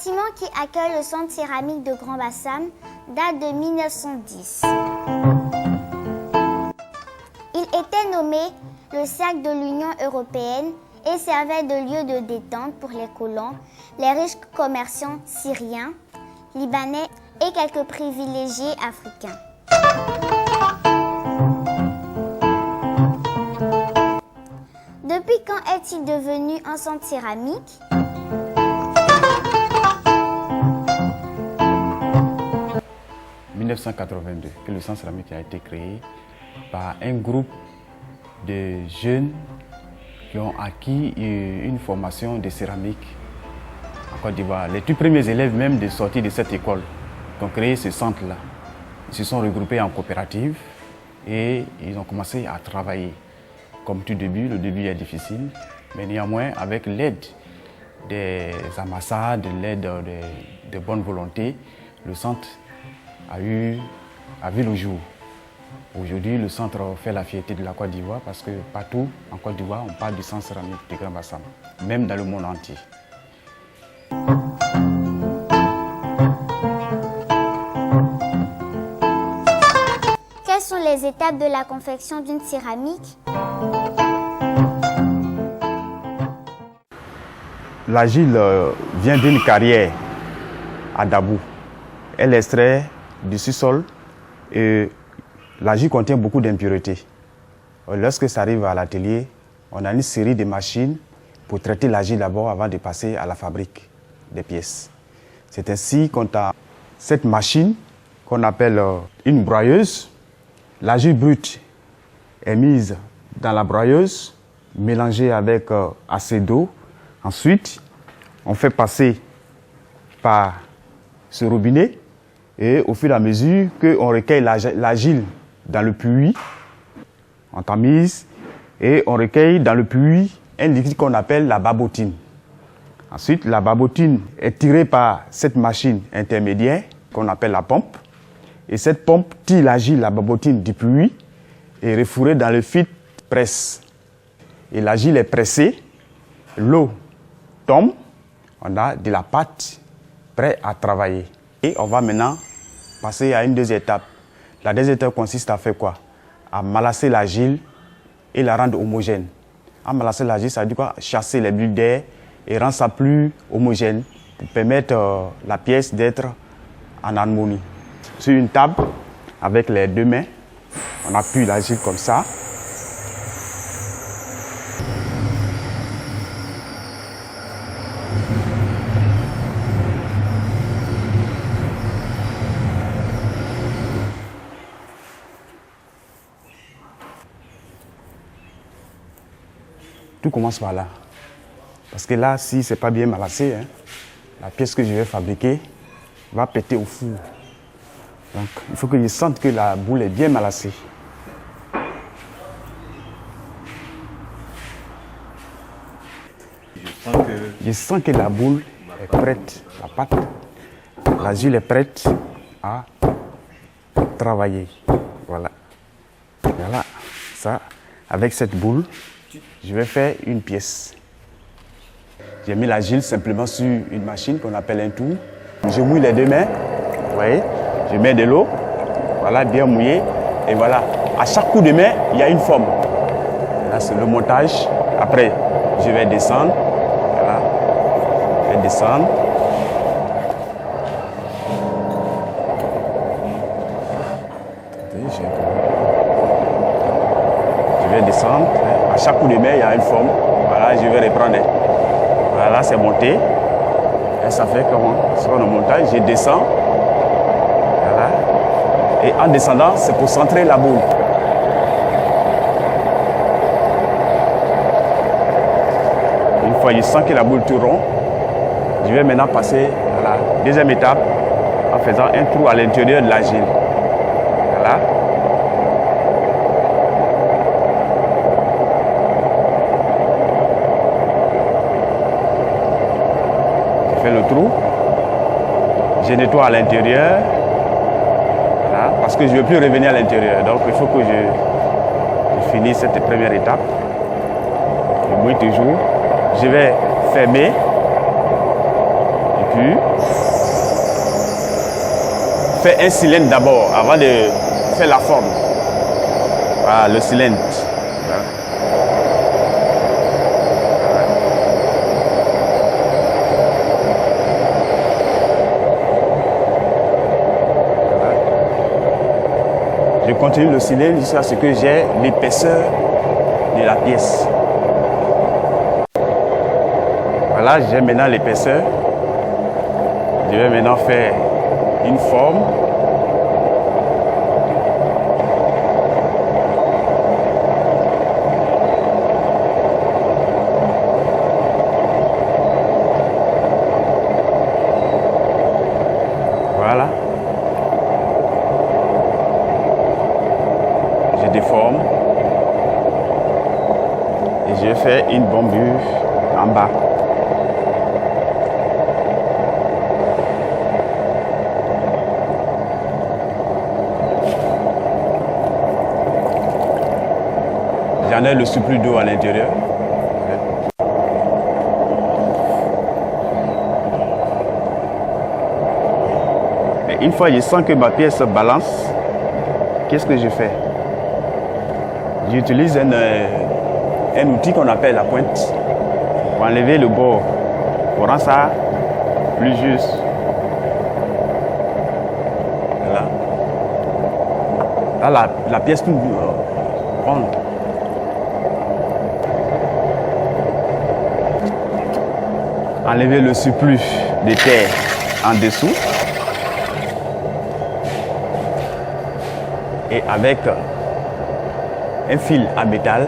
bâtiment qui accueille le centre céramique de Grand Bassam date de 1910. Il était nommé le cercle de l'Union européenne et servait de lieu de détente pour les colons, les riches commerçants syriens, libanais et quelques privilégiés africains. Depuis quand est-il devenu un centre céramique ? En 1982, que le centre céramique a été créé par un groupe de jeunes qui ont acquis une formation de céramique en Côte d'Ivoire. Les tout premiers élèves même de sortie de cette école qui ont créé ce centre-là, ils se sont regroupés en coopérative et ils ont commencé à travailler. Comme tout début, le début est difficile, mais néanmoins avec l'aide des ambassades, l'aide de bonne volonté, le centre a vu le jour. Aujourd'hui, le centre fait la fierté de la Côte d'Ivoire parce que partout en Côte d'Ivoire, on parle du centre céramique de Grand Bassam, même dans le monde entier. Quelles sont les étapes de la confection d'une céramique ? L'argile vient d'une carrière à Dabou. Elle extrait du sous-sol et l'argile contient beaucoup d'impuretés. Lorsque ça arrive à l'atelier, on a une série de machines pour traiter l'argile d'abord avant de passer à la fabrique des pièces. C'est ainsi qu'on a cette machine qu'on appelle une broyeuse. L'argile brute est mise dans la broyeuse, mélangée avec assez d'eau. Ensuite, on fait passer par ce robinet et au fur et à mesure qu'on recueille l'argile dans le puits, on tamise et on recueille dans le puits un liquide qu'on appelle la barbotine. Ensuite, la barbotine est tirée par cette machine intermédiaire qu'on appelle la pompe. Et cette pompe tire l'argile, la barbotine du puits et refourrée dans le fil presse. Et l'argile est pressée, l'eau tombe, on a de la pâte prête à travailler. Et on va maintenant passer à une deuxième étape. La deuxième étape consiste à faire quoi? À malasser l'argile et la rendre homogène. À malasser l'argile, ça veut dire quoi? Chasser les bulles d'air et rendre ça plus homogène pour permettre la pièce d'être en harmonie. Sur une table, avec les deux mains, on appuie l'argile comme ça. Tout commence par là. Parce que là, si ce n'est pas bien malassé, la pièce que je vais fabriquer va péter au four. Donc, il faut que je sente que la boule est bien malassée. Je sens que la boule est prête, la pâte, l'argile est prête à travailler. Voilà. Voilà. Ça, avec cette boule, je vais faire une pièce. J'ai mis l'argile simplement sur une machine qu'on appelle un tour. Je mouille les deux mains, vous voyez. Je mets de l'eau, voilà, bien mouillé. Et voilà, à chaque coup de main, il y a une forme. Là, c'est le montage. Après, je vais descendre. Voilà, je vais descendre. Je vais descendre. À chaque coup de main, il y a une forme. Voilà, je vais reprendre. Voilà, c'est monté. Et ça fait comment? Sur le montage, je descends. Et en descendant, c'est pour centrer la boule. Une fois je sens que la boule tourne rond, je vais maintenant passer à la deuxième étape en faisant un trou à l'intérieur de l'argile. Voilà. Je fais le trou. Je nettoie à l'intérieur. Parce que je ne veux plus revenir à l'intérieur. Donc il faut que je finisse cette première étape. Je mouille toujours. Je vais fermer. Et puis faire un cylindre d'abord avant de faire la forme. Voilà, le cylindre. Voilà. Je continue le cylindre jusqu'à ce que j'ai l'épaisseur de la pièce. Voilà, j'ai maintenant l'épaisseur. Je vais maintenant faire une forme. Voilà. Je déforme. Et je fais une bombure en bas. J'en ai le surplus d'eau à l'intérieur. Et une fois que je sens que ma pièce se balance, qu'est-ce que je fais? J'utilise un outil qu'on appelle la pointe pour enlever le bord, pour rendre ça plus juste. Voilà. Là, la pièce tout ronde. Enlever le surplus de terre en dessous. Et avec un fil à métal,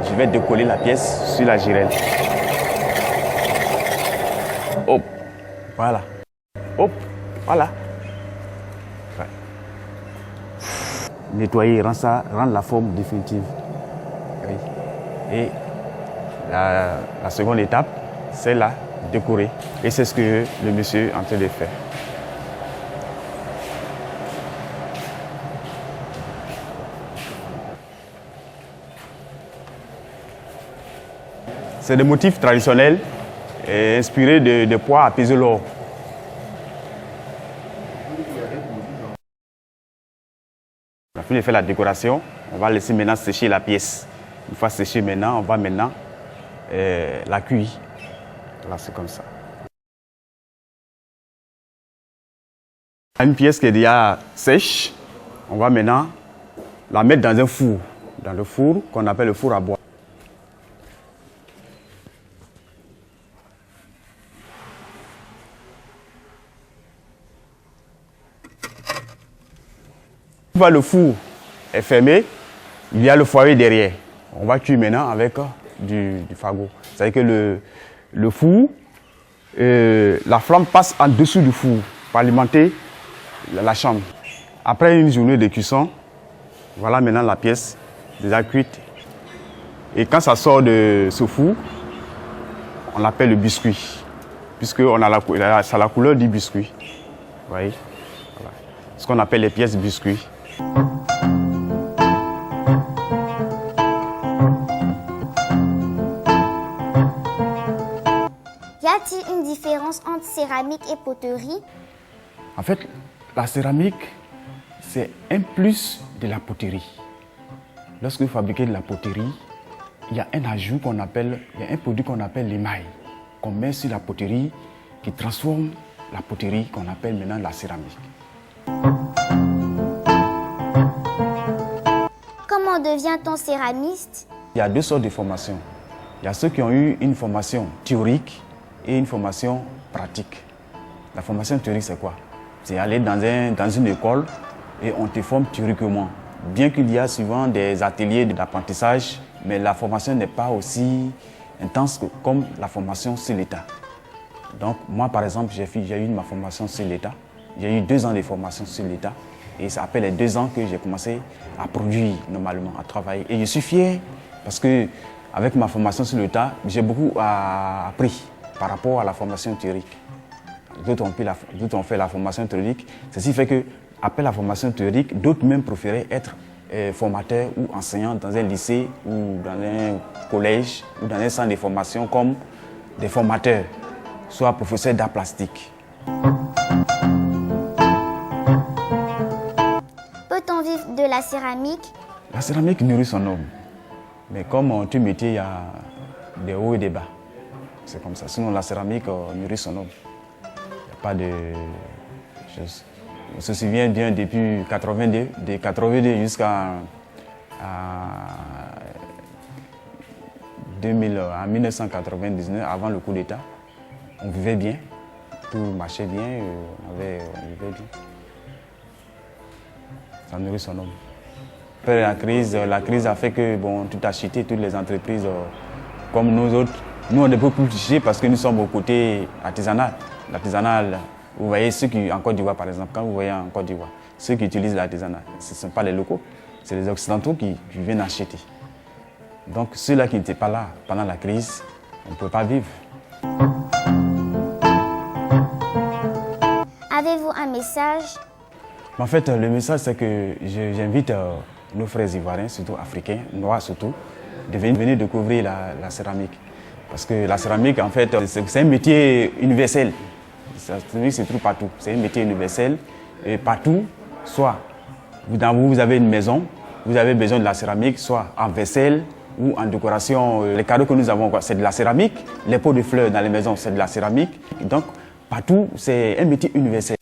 je vais décoller la pièce sur la girelle. Hop, voilà. Hop, voilà. Ouais. Nettoyer, rendre la forme définitive. Oui. Et la seconde étape, c'est la décorer. Et c'est ce que le monsieur est en train de faire. C'est des motifs traditionnels inspirés de pois apaisés l'or. On a fini de faire la décoration. On va laisser maintenant sécher la pièce. Une fois séchée maintenant, on va maintenant la cuire. Là, c'est comme ça. Une pièce qui est déjà sèche, on va maintenant la mettre dans un four. Dans le four qu'on appelle le four à bois. Une fois le four est fermé, il y a le foyer derrière. On va cuire maintenant avec du fagot. C'est-à-dire que le four, la flamme passe en dessous du four pour alimenter la chambre. Après une journée de cuisson, voilà maintenant la pièce déjà cuite. Et quand ça sort de ce four, on l'appelle le biscuit. Puisqu'on a ça a la couleur du biscuit. Vous voyez, voilà. Ce qu'on appelle les pièces biscuits. Y a-t-il une différence entre céramique et poterie? En fait, la céramique, c'est un plus de la poterie. Lorsque vous fabriquez de la poterie, il y a un ajout qu'on appelle, il y a un produit qu'on appelle l'émail, qu'on met sur la poterie, qui transforme la poterie qu'on appelle maintenant la céramique. Comment devient-on céramiste? Il y a deux sortes de formations. Il y a ceux qui ont eu une formation théorique et une formation pratique. La formation théorique, c'est quoi? C'est aller dans une école et on te forme théoriquement. Bien qu'il y a souvent des ateliers d'apprentissage, mais la formation n'est pas aussi intense comme la formation sur l'État. Donc moi, par exemple, j'ai eu ma formation sur l'État. J'ai eu 2 ans de formation sur l'État. Et c'est après les 2 ans que j'ai commencé à produire normalement, à travailler. Et je suis fier parce que avec ma formation sur l'État, j'ai beaucoup appris par rapport à la formation théorique. D'autres ont fait la formation théorique. Ceci fait que après la formation théorique, d'autres même préféraient être formateurs ou enseignants dans un lycée ou dans un collège ou dans un centre de formation comme des formateurs. soit professeur d'art plastique. Peut-on vivre de la céramique? La céramique nourrit son homme. Mais comme tout métier, il y a des hauts et des bas. C'est comme ça. Sinon, la céramique nourrit son homme. Il n'y a pas de choses. On se souvient bien depuis 82, de 82 jusqu'à 1999, avant le coup d'État. On vivait bien, tout marchait bien, on vivait bien. Ça nourrit son homme. Après la crise a fait que tout a chuté, toutes les entreprises comme nous autres. Nous, on ne peut plus toucher parce que nous sommes au côté artisanal. L'artisanal, vous voyez ceux qui, en Côte d'Ivoire par exemple, quand vous voyez en Côte d'Ivoire, ceux qui utilisent l'artisanal, ce ne sont pas les locaux, c'est les Occidentaux qui viennent acheter. Donc ceux-là qui n'étaient pas là pendant la crise, on ne peut pas vivre. Avez-vous un message? En fait, le message, c'est que j'invite nos frères ivoiriens, surtout africains, noirs surtout, de venir découvrir la céramique. Parce que la céramique, en fait, c'est un métier universel. La céramique se trouve partout. C'est un métier universel. Et partout, soit vous avez une maison, vous avez besoin de la céramique, soit en vaisselle ou en décoration. Les cadeaux que nous avons, c'est de la céramique. Les pots de fleurs dans les maisons, c'est de la céramique. Donc, partout, c'est un métier universel.